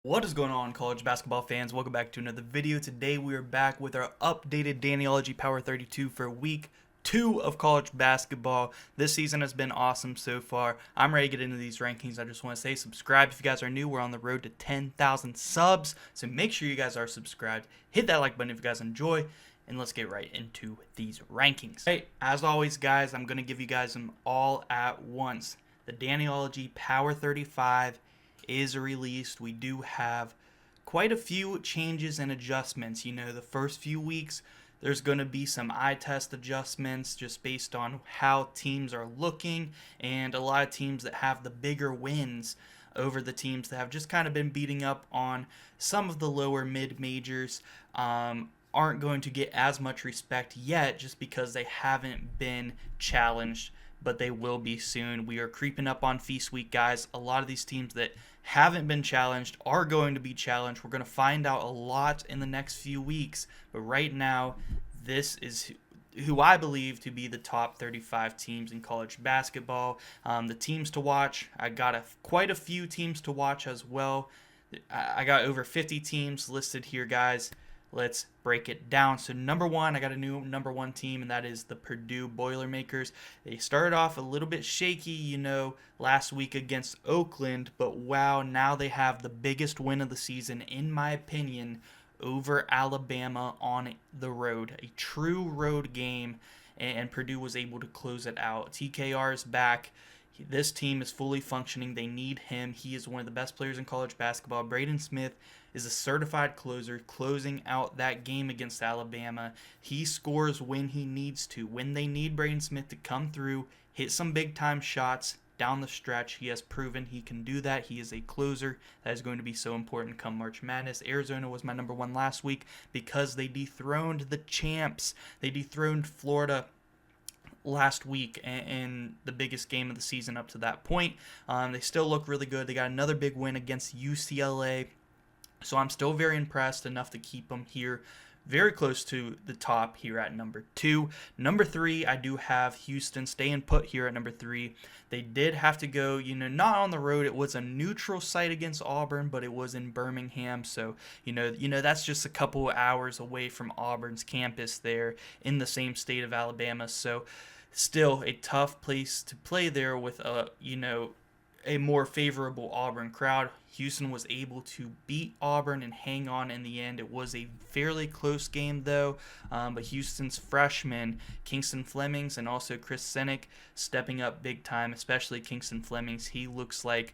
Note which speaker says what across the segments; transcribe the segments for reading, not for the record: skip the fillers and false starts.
Speaker 1: What is going on, college basketball fans? Welcome back to another video. Today we are back with our updated Daniology Power 32 for week 2 of college basketball. This season has been awesome so far. I'm ready to get into these rankings. I just want to say subscribe if you guys are new. We're on the road to 10,000 subs, so make sure you guys are subscribed. Hit that like button if you guys enjoy, and let's get right into these rankings. Hey, as always, guys, I'm going to give you guys them all at once. The Daniology Power 35 is released. We do have quite a few changes and adjustments. You know, the first few weeks there's going to be some eye test adjustments just based on how teams are looking, and a lot of teams that have the bigger wins over the teams that have just kind of been beating up on some of the lower mid majors aren't going to get as much respect yet just because they haven't been challenged, but they will be soon. We are creeping up on Feast Week, guys. A lot of these teams that haven't been challenged are going to be challenged. We're going to find out a lot in the next few weeks, but right now, this is who I believe to be the top 35 teams in college basketball. The teams to watch, I got quite a few teams to watch as well. I got over 50 teams listed here, guys. Let's break it down. So number one, I got a new number one team, and that is the Purdue Boilermakers. They started off a little bit shaky, you know, last week against Oakland, but wow, now they have the biggest win of the season, in my opinion, over Alabama on the road. A true road game, and Purdue was able to close it out. TKR is back. This team is fully functioning. They need him. He is one of the best players in college basketball. Braden Smith is a certified closer, closing out that game against Alabama. He scores when he needs to. When they need Braden Smith to come through, hit some big-time shots down the stretch, he has proven he can do that. He is a closer. That is going to be so important come March Madness. Arizona was my number one last week because they dethroned the champs. They dethroned Florida last week in the biggest game of the season up to that point. They still look really good. They got another big win against UCLA. So I'm still very impressed, enough to keep them here very close to the top here at number 2. Number 3, I do have Houston staying put here at number 3. They did have to go, you know, not on the road. It was a neutral site against Auburn, but it was in Birmingham. So, you know that's just a couple of hours away from Auburn's campus there in the same state of Alabama. So still a tough place to play there with a more favorable Auburn crowd. Houston was able to beat Auburn and hang on in the end. It was a fairly close game, though, but Houston's freshmen, Kingston Flemings and also Chris Sennick, stepping up big time, especially Kingston Flemings. He looks like,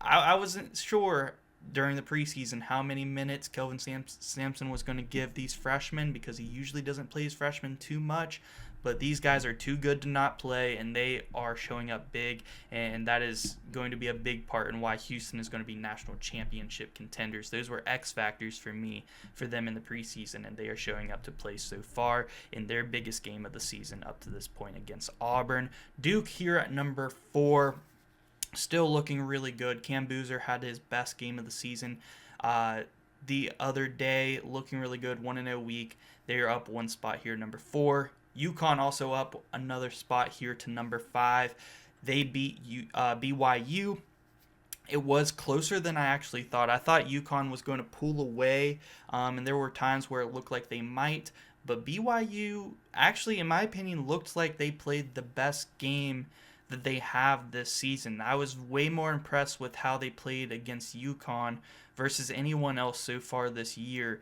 Speaker 1: I wasn't sure during the preseason how many minutes Kelvin Sampson was going to give these freshmen, because he usually doesn't play his freshmen too much. But these guys are too good to not play, and they are showing up big, and that is going to be a big part in why Houston is going to be national championship contenders. Those were X factors for me, for them in the preseason, and they are showing up to play so far in their biggest game of the season up to this point against Auburn. Duke here at number 4, still looking really good. Cam Boozer had his best game of the season the other day, looking really good, 1-0 week. They are up one spot here, number 4. UConn also up another spot here to number 5. They beat BYU. It was closer than I actually thought. I thought UConn was going to pull away, and there were times where it looked like they might. But BYU actually, in my opinion, looked like they played the best game that they have this season. I was way more impressed with how they played against UConn versus anyone else so far this year,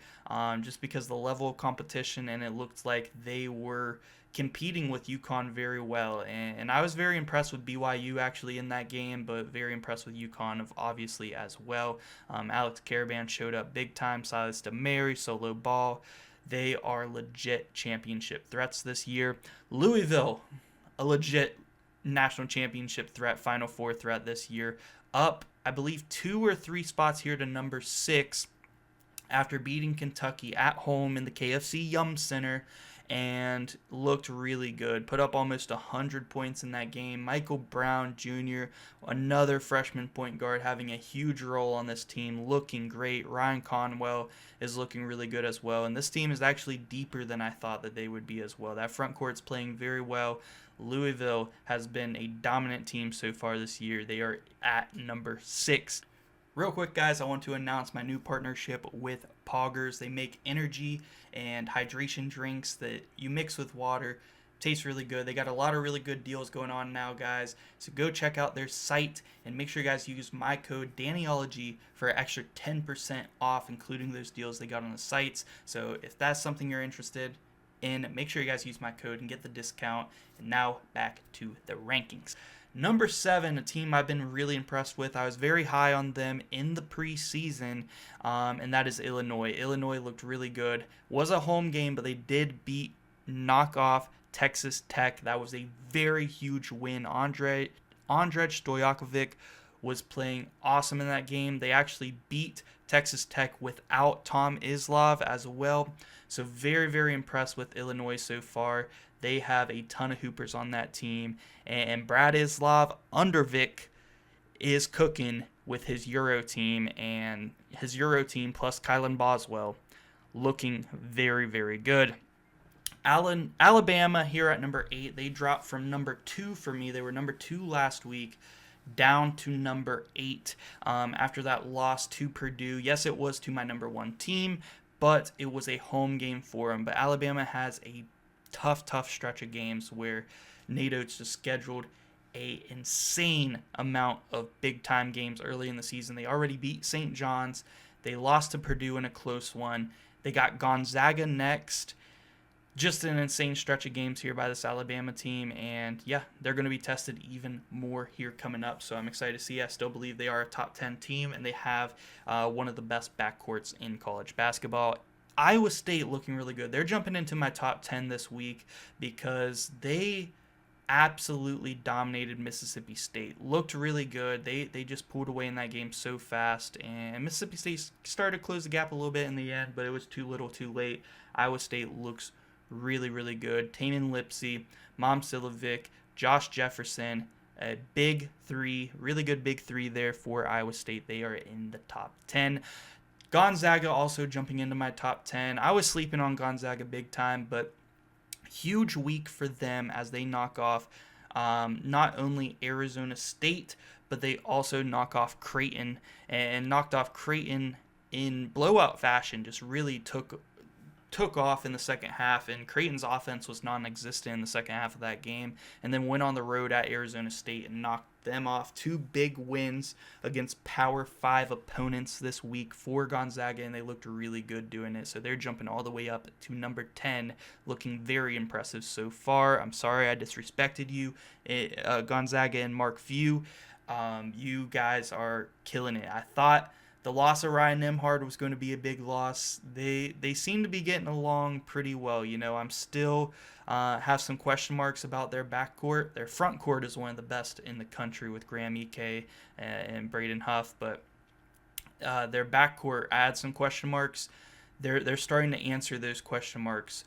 Speaker 1: just because the level of competition, and it looked like they were competing with UConn very well. And I was very impressed with BYU actually in that game, but very impressed with UConn obviously as well. Alex Caravan showed up big time, Silas DeMary, Solo Ball. They are legit championship threats this year. Louisville, a legit national championship threat, Final Four threat this year, up I believe 2 or 3 spots here to number 6 after beating Kentucky at home in the KFC Yum Center, and looked really good. Put up almost 100 points in that game. Michael Brown Jr., another freshman point guard, having a huge role on this team, looking great. Ryan Conwell is looking really good as well. And this team is actually deeper than I thought that they would be as well. That front court's playing very well. Louisville has been a dominant team so far this year. They are at number 6. Real quick, guys, I want to announce my new partnership with Poggers. They make energy and hydration drinks that you mix with water. Tastes really good. They got a lot of really good deals going on now, guys. So go check out their site and make sure you guys use my code Daniology for an extra 10% off, including those deals they got on the sites. So if that's something you're interested in, make sure you guys use my code and get the discount. And now back to the rankings. Number 7, a team I've been really impressed with. I was very high on them in the preseason, and that is Illinois. Illinois looked really good. Was a home game, but they did knock off Texas Tech. That was a very huge win. Andrej Stojakovic was playing awesome in that game. They actually beat Texas Tech without Tom Islov as well. So very, very impressed with Illinois so far. They have a ton of hoopers on that team. And Bradislav Undervik is cooking with his Euro team. And his Euro team plus Kylan Boswell looking very, very good. Alabama here at number 8. They dropped from number 2 for me. They were number 2 last week, down to number 8 after that loss to Purdue. Yes, it was to my number 1 team, but it was a home game for them. But Alabama has a tough stretch of games where Nate Oates just scheduled a insane amount of big-time games early in the season. They already beat St. John's. They lost to Purdue in a close one. They got Gonzaga next. Just an insane stretch of games here by this Alabama team, and yeah, they're going to be tested even more here coming up, so I'm excited to see. I still believe they are a top 10 team, and they have one of the best backcourts in college basketball. Iowa State looking really good. They're jumping into my top 10 this week because they absolutely dominated Mississippi State. Looked really good. They just pulled away in that game so fast, and Mississippi State started to close the gap a little bit in the end, but it was too little too late. Iowa State looks really good. Tamin Lipsey, Mom Silovic, Josh Jefferson, a big 3, really good big 3 there for Iowa State. They are in the top 10. Gonzaga also jumping into my top 10. I was sleeping on Gonzaga big time, but huge week for them as they knock off not only Arizona State, but they also knock off Creighton, and knocked off Creighton in blowout fashion. Just really took off in the second half, and Creighton's offense was non-existent in the second half of that game, and then went on the road at Arizona State and knocked them off. 2 big wins against Power 5 opponents this week for Gonzaga, and they looked really good doing it. So they're jumping all the way up to number 10, looking very impressive so far. I'm sorry I disrespected you, Gonzaga and Mark Few. You guys are killing it. I thought the loss of Ryan Nembhard was going to be a big loss. They seem to be getting along pretty well. You know, I'm still have some question marks about their backcourt. Their front court is one of the best in the country with Graham Ike and Braden Huff, but their backcourt, I had some question marks. They're starting to answer those question marks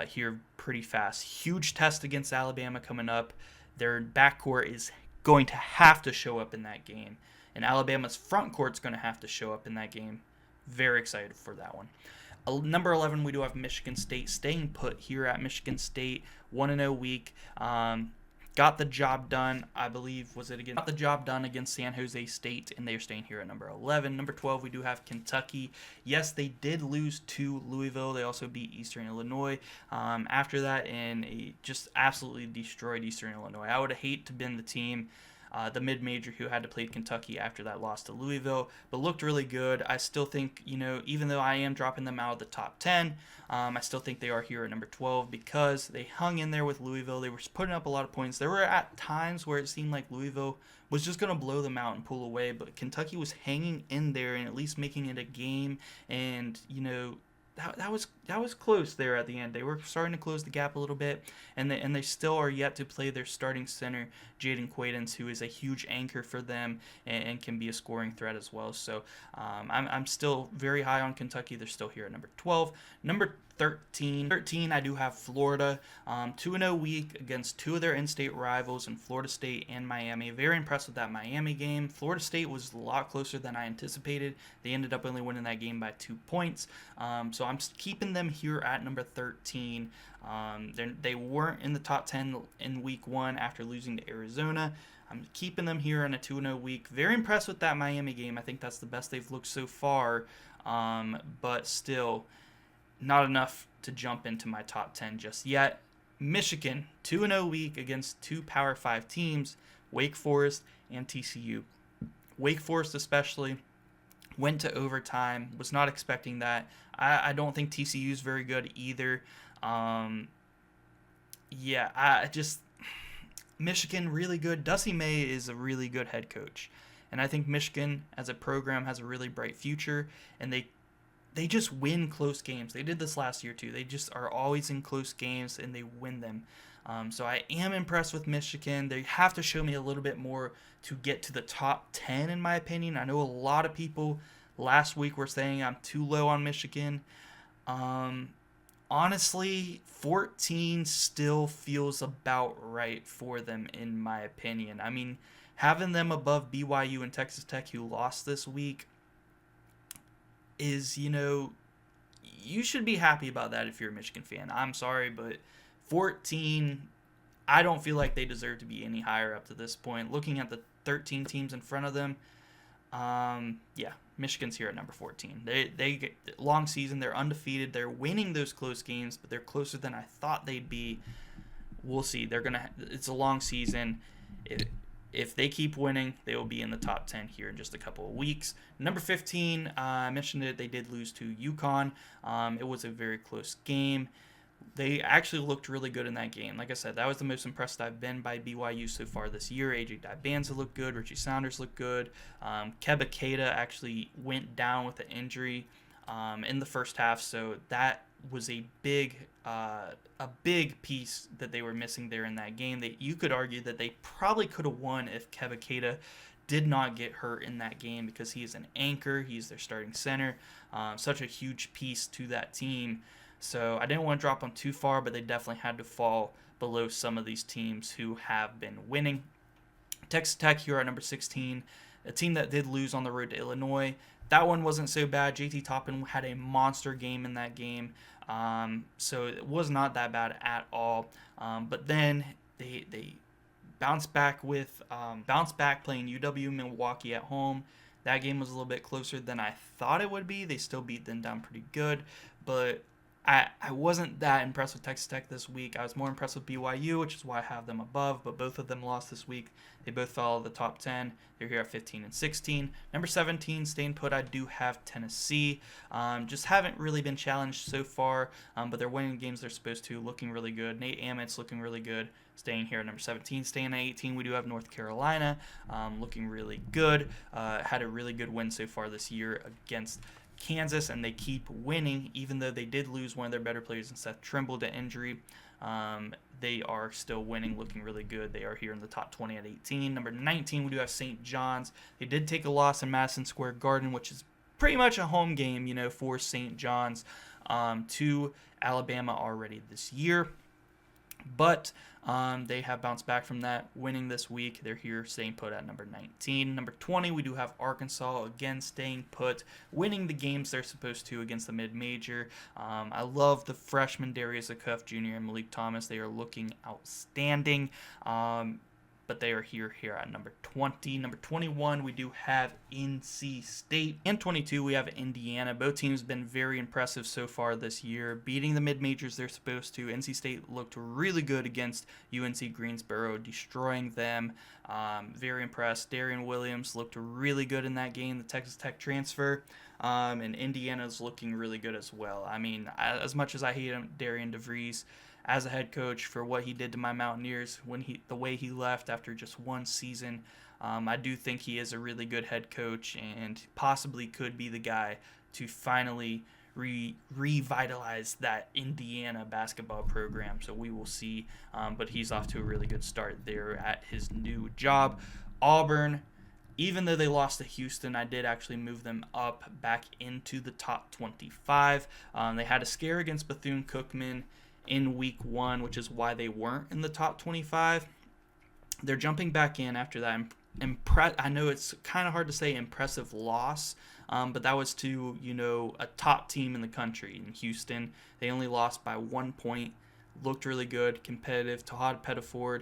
Speaker 1: here pretty fast. Huge test against Alabama coming up. Their backcourt is going to have to show up in that game. And Alabama's front court's going to have to show up in that game. Very excited for that one. Number 11, we do have Michigan State staying put here at Michigan State. 1-0 week. Got the job done, I believe, got the job done against San Jose State, and they're staying here at number 11. Number 12, we do have Kentucky. Yes, they did lose to Louisville. They also beat Eastern Illinois after that, and just absolutely destroyed Eastern Illinois. I would have hated to been the team, the mid-major who had to play Kentucky after that loss to Louisville, but looked really good. I still think, even though I am dropping them out of the top 10, I still think they are here at number 12 because they hung in there with Louisville. They were putting up a lot of points. There were at times where it seemed like Louisville was just going to blow them out and pull away, but Kentucky was hanging in there and at least making it a game, and, that was close there at the end. They were starting to close the gap a little bit, and they still are yet to play their starting center, Jaden Quaidens, who is a huge anchor for them and can be a scoring threat as well. So I'm still very high on Kentucky. They're still here at number 12. Number 13, I do have Florida. 2-0 week against 2 of their in-state rivals in Florida State and Miami. Very impressed with that Miami game. Florida State was a lot closer than I anticipated. They ended up only winning that game by 2 points. So I'm keeping them here at number 13. They weren't in the top 10 in week 1 after losing to Arizona. I'm keeping them here in a 2-0 week. Very impressed with that Miami game. I think that's the best they've looked so far, but still not enough to jump into my top 10 just yet. Michigan, 2-0 week against two Power 5 teams, Wake Forest and TCU. Wake Forest especially went to overtime. Was not expecting that. I don't think TCU is very good either. Michigan really good. Dusty May is a really good head coach, and I think Michigan as a program has a really bright future. And they just win close games. They did this last year too. They just are always in close games and they win them. So I am impressed with Michigan. They have to show me a little bit more to get to the top 10 in my opinion. I know a lot of people last week were saying I'm too low on Michigan. Honestly, 14 still feels about right for them in my opinion. I mean, having them above BYU and Texas Tech, who lost this week, is, you should be happy about that if you're a Michigan fan. I'm sorry, but 14, I don't feel like they deserve to be any higher up to this point. Looking at the 13 teams in front of them, Michigan's here at number 14. They get long season. They're undefeated. They're winning those close games, but they're closer than I thought they'd be. We'll see. It's a long season. If they keep winning, they will be in the top 10 here in just a couple of weeks. Number 15, I mentioned it. They did lose to UConn. It was a very close game. They actually looked really good in that game. Like I said, that was the most impressed I've been by BYU so far this year. AJ Dibanza looked good. Richie Saunders looked good. Keba Keita actually went down with an injury in the first half, so that was a big piece that they were missing there in that game. You could argue that they probably could have won if Keba Keita did not get hurt in that game, because he is an anchor. He's their starting center. Such a huge piece to that team. So I didn't want to drop them too far, but they definitely had to fall below some of these teams who have been winning. Texas Tech here at number 16, a team that did lose on the road to Illinois. That one wasn't so bad. JT Toppin had a monster game in that game, so it was not that bad at all. But then they bounced back playing UW Milwaukee at home. That game was a little bit closer than I thought it would be. They still beat them down pretty good, but I wasn't that impressed with Texas Tech this week. I was more impressed with BYU, which is why I have them above, but both of them lost this week. They both fell out of the top 10. They're here at 15 and 16. Number 17, staying put, I do have Tennessee. Just haven't really been challenged so far, but they're winning games they're supposed to, looking really good. Nate Amit's looking really good, staying here at number 17. Staying at 18, we do have North Carolina, looking really good. Had a really good win so far this year against Kansas, and they keep winning even though they did lose one of their better players in Seth Trimble to injury. They are still winning, looking really good. They are here in the top 20 at 18. Number 19, we do have St. John's. They did take a loss in Madison Square Garden, which is pretty much a home game, for St. John's, to Alabama already this year. But they have bounced back from that, winning this week. They're here staying put at number 19. Number 20, we do have Arkansas, again staying put, winning the games they're supposed to against the mid-major. I love the freshmen Darius Acuff Jr. and Malik Thomas. They are looking outstanding. But they are here at number 20. Number 21, we do have NC State. And 22, we have Indiana. Both teams have been very impressive so far this year, beating the mid-majors they're supposed to. NC State looked really good against UNC Greensboro, destroying them. Very impressed. Darian Williams looked really good in that game, the Texas Tech transfer. And Indiana's looking really good as well. I mean, as much as I hate him, Darian DeVries, as a head coach, for what he did to my Mountaineers the way he left after just one season, I do think he is a really good head coach and possibly could be the guy to finally revitalize that Indiana basketball program. So we will see, but he's off to a really good start there at his new job. Auburn, even though they lost to Houston, I did actually move them up back into the top 25. They had a scare against Bethune-Cookman in week 1, which is why they weren't in the top 25. They're jumping back in after that. I know it's kind of hard to say impressive loss, but that was to, a top team in the country in Houston. They only lost by 1 point. Looked really good, competitive. Tahad Pettiford,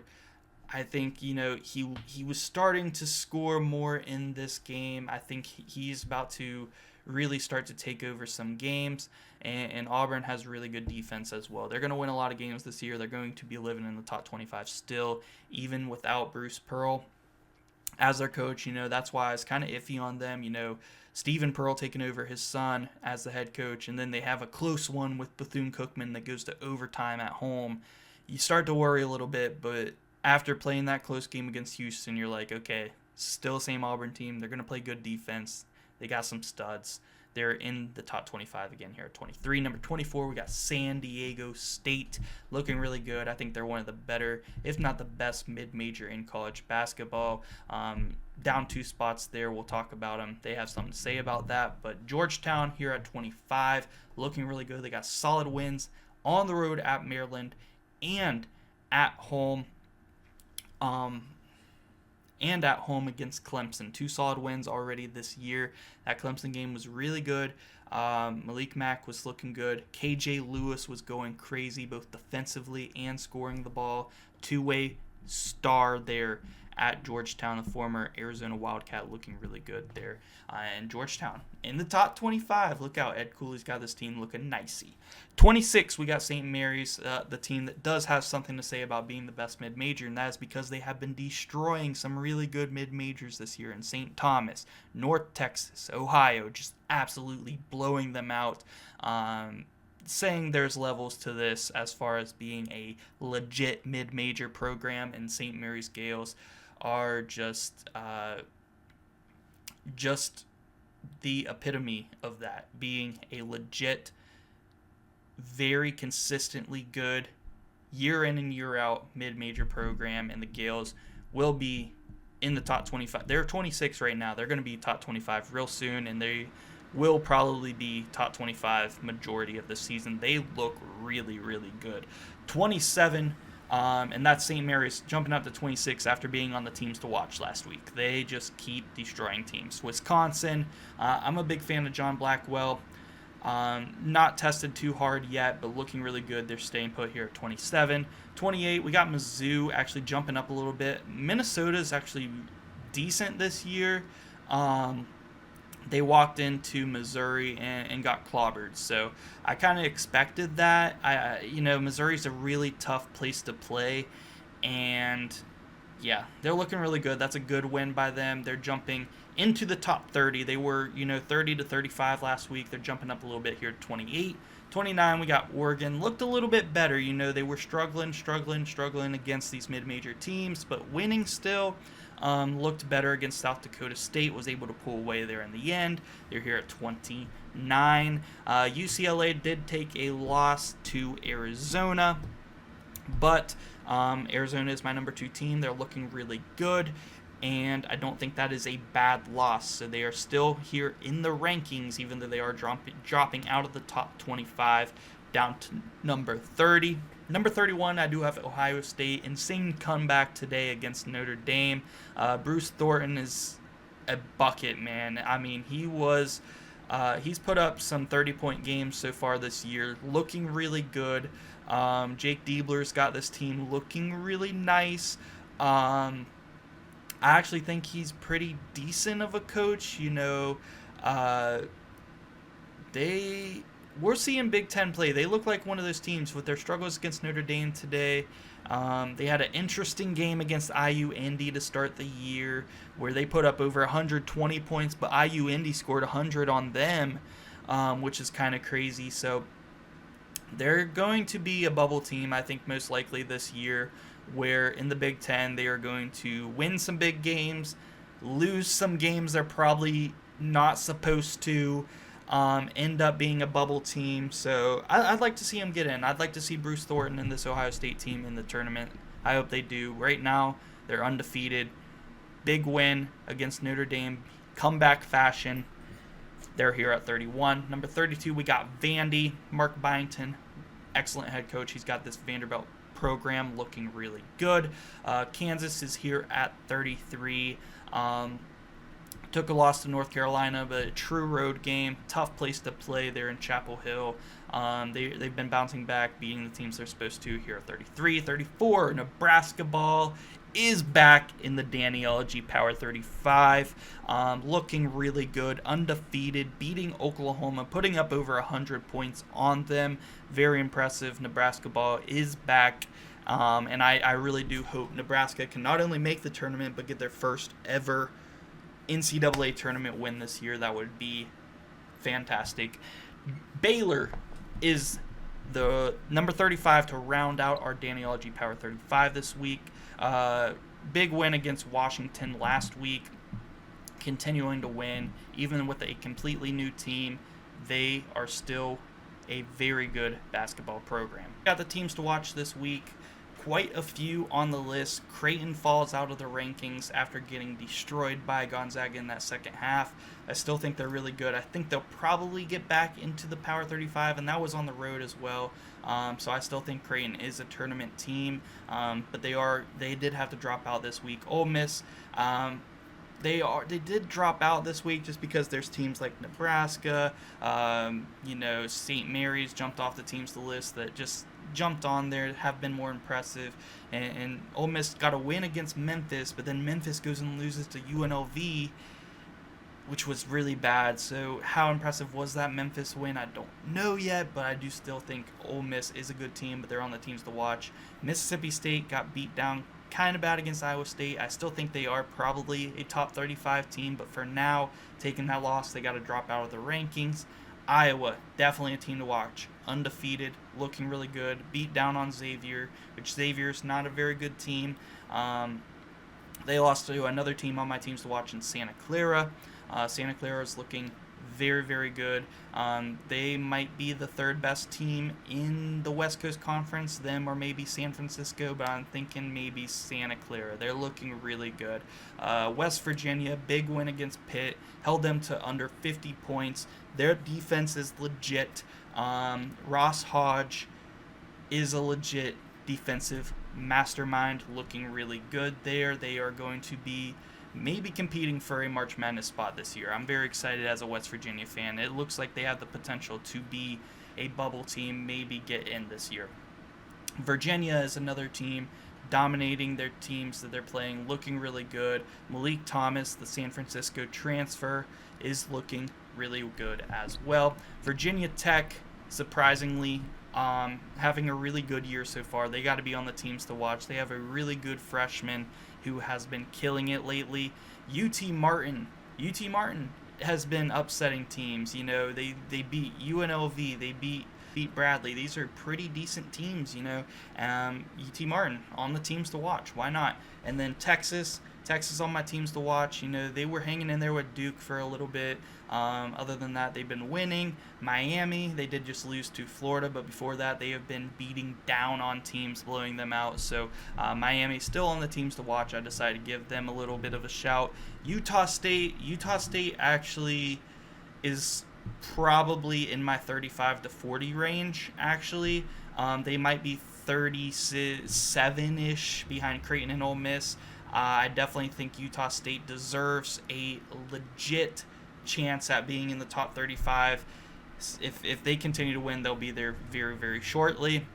Speaker 1: I think, he was starting to score more in this game. I think he's about to really start to take over some games, and Auburn has really good defense as well. They're going to win a lot of games this year. They're going to be living in the top 25 still, even without Bruce Pearl as their coach. That's why I was kind of iffy on them. Stephen Pearl taking over his son as the head coach, and then they have a close one with Bethune-Cookman that goes to overtime at home. You start to worry a little bit, but after playing that close game against Houston, you're like, okay, still the same Auburn team. They're going to play good defense. They got some studs. They're in the top 25 again here at 23. Number 24, we got San Diego State, looking really good. I think they're one of the better, if not the best, mid-major in college basketball. Down 2 spots there. We'll talk about them. They have something to say about that. But Georgetown here at 25, looking really good. They got solid wins on the road at Maryland and at home. Against Clemson. 2 solid wins already this year. That Clemson game was really good. Malik Mack was looking good. KJ Lewis was going crazy both defensively and scoring the ball. 2-way star there at Georgetown, the former Arizona Wildcat, looking really good there. And Georgetown in the top 25. Look out, Ed Cooley's got this team looking nicey. 26, we got St. Mary's, the team that does have something to say about being the best mid-major, and that is because they have been destroying some really good mid-majors this year in St. Thomas, North Texas, Ohio, just absolutely blowing them out. Saying there's levels to this as far as being a legit mid-major program, and St. Mary's Gales are just the epitome of that, being a legit, very consistently good, year in and year out mid-major program, and the Gales will be in the top 25. They're 26 right now. They're going to be top 25 real soon, and they will probably be top 25 majority of the season. They look really, really good. 27, and that's St. Mary's jumping up to 26 after being on the teams to watch last week. They just keep destroying teams. Wisconsin, I'm a big fan of John Blackwell. Not tested too hard yet, but looking really good. They're staying put here at 27. 28, we got Mizzou actually jumping up a little bit. Minnesota's actually decent this year. They walked into Missouri and got clobbered, so I kind of expected that. Missouri's a really tough place to play, and yeah, they're looking really good. That's a good win by them. They're jumping into the top 30. They were, 30 to 35 last week. They're jumping up a little bit here to 28. 29, we got Oregon. Looked a little bit better. They were struggling against these mid-major teams, but winning still. Looked better against South Dakota State, was able to pull away there in the end. They're here at 29. UCLA did take a loss to Arizona, but Arizona is my number 2 team. They're looking really good, and I don't think that is a bad loss. So they are still here in the rankings, even though they are dropping out of the top 25 down to number 30. Number 31, I do have Ohio State. Insane comeback today against Notre Dame. Bruce Thornton is a bucket, man. I mean, he's put up some 30-point games so far this year, looking really good. Jake Diebler's got this team looking really nice. I actually think he's pretty decent of a coach. We're seeing Big Ten play. They look like one of those teams with their struggles against Notre Dame today. They had an interesting game against IU Indy to start the year where they put up over 120 points, but IU Indy scored 100 on them, which is kind of crazy. So they're going to be a bubble team, I think, most likely this year, where in the Big Ten they are going to win some big games, lose some games they're probably not supposed to, end up being a bubble team. So I'd like to see him get in. I'd like to see Bruce Thornton and this Ohio State team in the tournament. I hope they do. Right now, they're undefeated. Big win against Notre Dame. Comeback fashion. They're here at 31. Number 32, we got Vandy. Mark Byington, excellent head coach. He's got this Vanderbilt program looking really good. Kansas is here at 33. Took a loss to North Carolina, but a true road game. Tough place to play there in Chapel Hill. They've been bouncing back, beating the teams they're supposed to here at 33. 34, Nebraska ball is back in the Daniology Power 35, looking really good, undefeated, beating Oklahoma, putting up over 100 points on them. Very impressive. Nebraska ball is back, and I really do hope Nebraska can not only make the tournament, but get their first ever NCAA tournament win this year. That would be fantastic. Baylor is the number 35 to round out our Daniology Power 35 this week. Big win against Washington last week, continuing to win. Even with a completely new team, they are still a very good basketball program. Got the teams to watch this week. Quite a few on the list. Creighton falls out of the rankings after getting destroyed by Gonzaga in that second half. I still think they're really good. I think they'll probably get back into the Power 35, and that was on the road as well. So I still think Creighton is a tournament team, but they did have to drop out this week. Ole Miss, they did drop out this week just because there's teams like Nebraska, St. Mary's jumped off the teams to list that just jumped on there, have been more impressive, and Ole Miss got a win against Memphis, but then Memphis goes and loses to UNLV, which was really bad. So how impressive was that Memphis win? I don't know yet, but I do still think Ole Miss is a good team, but they're on the teams to watch. Mississippi State got beat down kind of bad against Iowa State. I still think they are probably a top 35 team, but for now, taking that loss, they got to drop out of the rankings. Iowa, definitely a team to watch. Undefeated, looking really good. Beat down on Xavier, which Xavier's not a very good team. They lost to another team on my teams to watch in Santa Clara. Santa Clara is looking very, very good. They might be the third best team in the West Coast Conference, them or maybe San Francisco, but I'm thinking maybe Santa Clara. They're looking really good. West Virginia, big win against Pitt, held them to under 50 points. Their defense is legit. Ross Hodge is a legit defensive mastermind, looking really good there. They are going to be maybe competing for a March Madness spot this year. I'm very excited as a West Virginia fan. It looks like they have the potential to be a bubble team, maybe get in this year. Virginia is another team dominating their teams that they're playing, looking really good. Malik Thomas, the San Francisco transfer, is looking really good as well. Virginia Tech, surprisingly, having a really good year so far. They got to be on the teams to watch. They have a really good freshman who has been killing it lately. UT Martin has been upsetting teams. They beat UNLV, they beat Bradley. These are pretty decent teams. UT Martin on the teams to watch. Why not? And then Texas on my teams to watch. They were hanging in there with Duke for a little bit. Other than that, they've been winning. Miami, they did just lose to Florida, but before that, they have been beating down on teams, blowing them out. So Miami still on the teams to watch. I decided to give them a little bit of a shout. Utah State actually is probably in my 35 to 40 range, actually. They might be 37-ish behind Creighton and Ole Miss. I definitely think Utah State deserves a legit chance at being in the top 35. If they continue to win, they'll be there very, very shortly.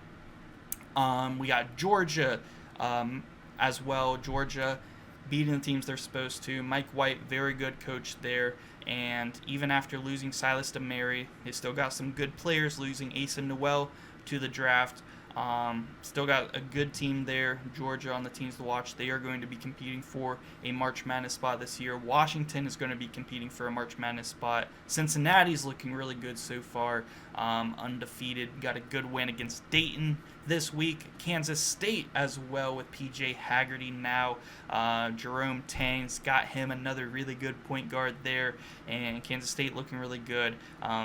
Speaker 1: We got Georgia as well. Georgia beating the teams they're supposed to. Mike White, very good coach there. And even after losing Silas DeMary, they still got some good players, losing Asa Noel to the draft. Still got a good team there. Georgia on the teams to watch. They are going to be competing for a March Madness spot this year. Washington is going to be competing for a March Madness spot. Cincinnati's looking really good so far. Undefeated. Got a good win against Dayton this week. Kansas State as well with PJ Haggerty now. Jerome Tang's got him another really good point guard there. And Kansas State looking really good.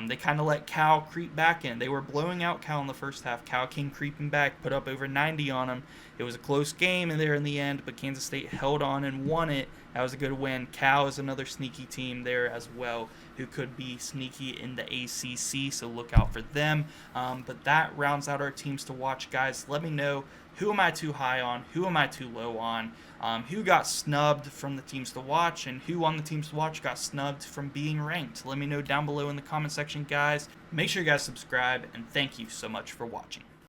Speaker 1: They kind of let Cal creep back in. They were blowing out Cal in the first half. Cal came creeping back, put up over 90 on them. It was a close game there in the end, but Kansas State held on and won it. That was a good win. Cal is another sneaky team there as well, who could be sneaky in the ACC, so look out for them. But that rounds out our teams to watch, guys. Let me know, who am I too high on? Who am I too low on? Who got snubbed from the teams to watch, and who on the teams to watch got snubbed from being ranked? Let me know down below in the comment section, guys. Make sure you guys subscribe, and thank you so much for watching.